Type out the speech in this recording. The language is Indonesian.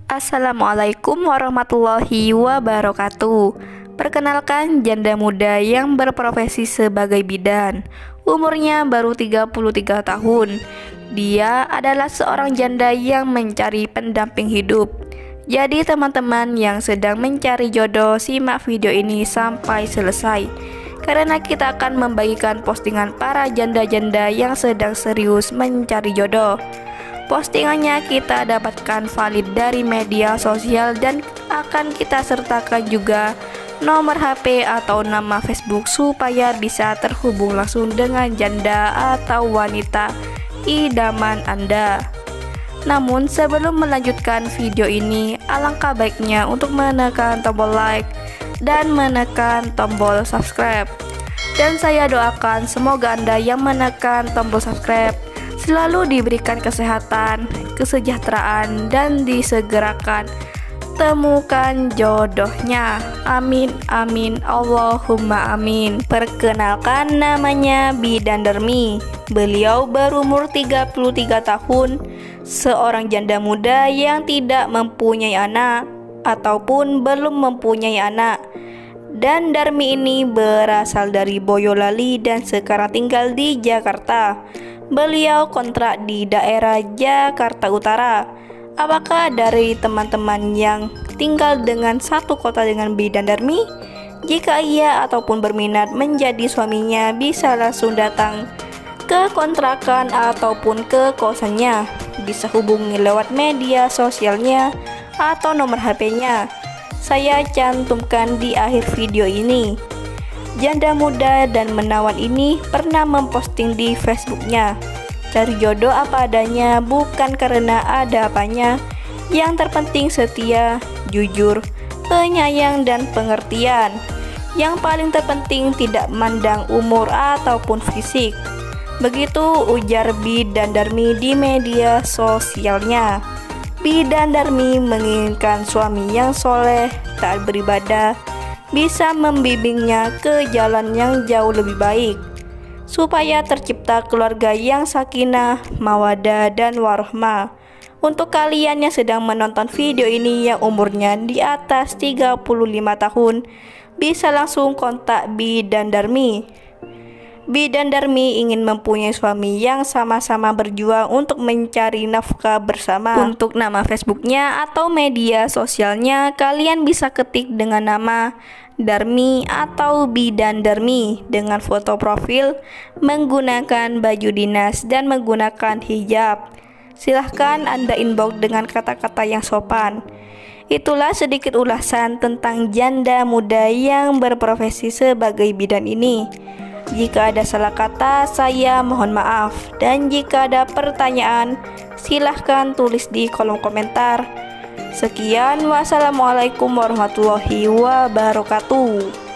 Assalamualaikum warahmatullahi wabarakatuh. Perkenalkan, janda muda yang berprofesi sebagai bidan. Umurnya baru 33 tahun. Dia adalah seorang janda yang mencari pendamping hidup. Jadi teman-teman yang sedang mencari jodoh, simak video ini sampai selesai, karena kita akan membagikan postingan para janda-janda yang sedang serius mencari jodoh. Postingannya kita dapatkan valid dari media sosial dan akan kita sertakan juga nomor HP atau nama Facebook supaya bisa terhubung langsung dengan janda atau wanita idaman Anda. Namun sebelum melanjutkan video ini, alangkah baiknya untuk menekan tombol like dan menekan tombol subscribe. Dan saya doakan semoga Anda yang menekan tombol subscribe selalu diberikan kesehatan, kesejahteraan, dan disegerakan temukan jodohnya. Amin amin Allahumma amin. Perkenalkan, namanya Bidan Darmi. Beliau berumur 33 tahun, seorang janda muda yang tidak mempunyai anak ataupun belum mempunyai anak. Dan Darmi ini berasal dari Boyolali dan sekarang tinggal di Jakarta. Beliau kontrak di daerah Jakarta Utara. Apakah dari teman-teman yang tinggal dengan satu kota dengan Bidan Darmi? Jika iya ataupun berminat menjadi suaminya, bisa langsung datang ke kontrakan ataupun ke kosannya. Bisa hubungi lewat media sosialnya atau nomor HP-nya. Saya cantumkan di akhir video ini. Janda muda dan menawan ini pernah memposting di Facebooknya, cari jodoh apa adanya, bukan karena ada apanya. Yang terpenting setia, jujur, penyayang, dan pengertian. Yang paling terpenting tidak mandang umur ataupun fisik. Begitu ujar Bidan Darmi di media sosialnya. Bidan Darmi menginginkan suami yang soleh, taat beribadah, bisa membimbingnya ke jalan yang jauh lebih baik, supaya tercipta keluarga yang sakinah, mawadah, dan warahmah. Untuk kalian yang sedang menonton video ini yang umurnya di atas 35 tahun, bisa langsung kontak Bidan Darmi. Bidan Darmi ingin mempunyai suami yang sama-sama berjuang untuk mencari nafkah bersama. Untuk nama Facebooknya atau media sosialnya, kalian bisa ketik dengan nama Darmi atau Bidan Darmi dengan foto profil menggunakan baju dinas dan menggunakan hijab. Silahkan Anda inbox dengan kata-kata yang sopan. Itulah sedikit ulasan tentang janda muda yang berprofesi sebagai bidan ini. Jika ada salah kata, saya mohon maaf. Dan jika ada pertanyaan, silahkan tulis di kolom komentar. Sekian, wassalamualaikum warahmatullahi wabarakatuh.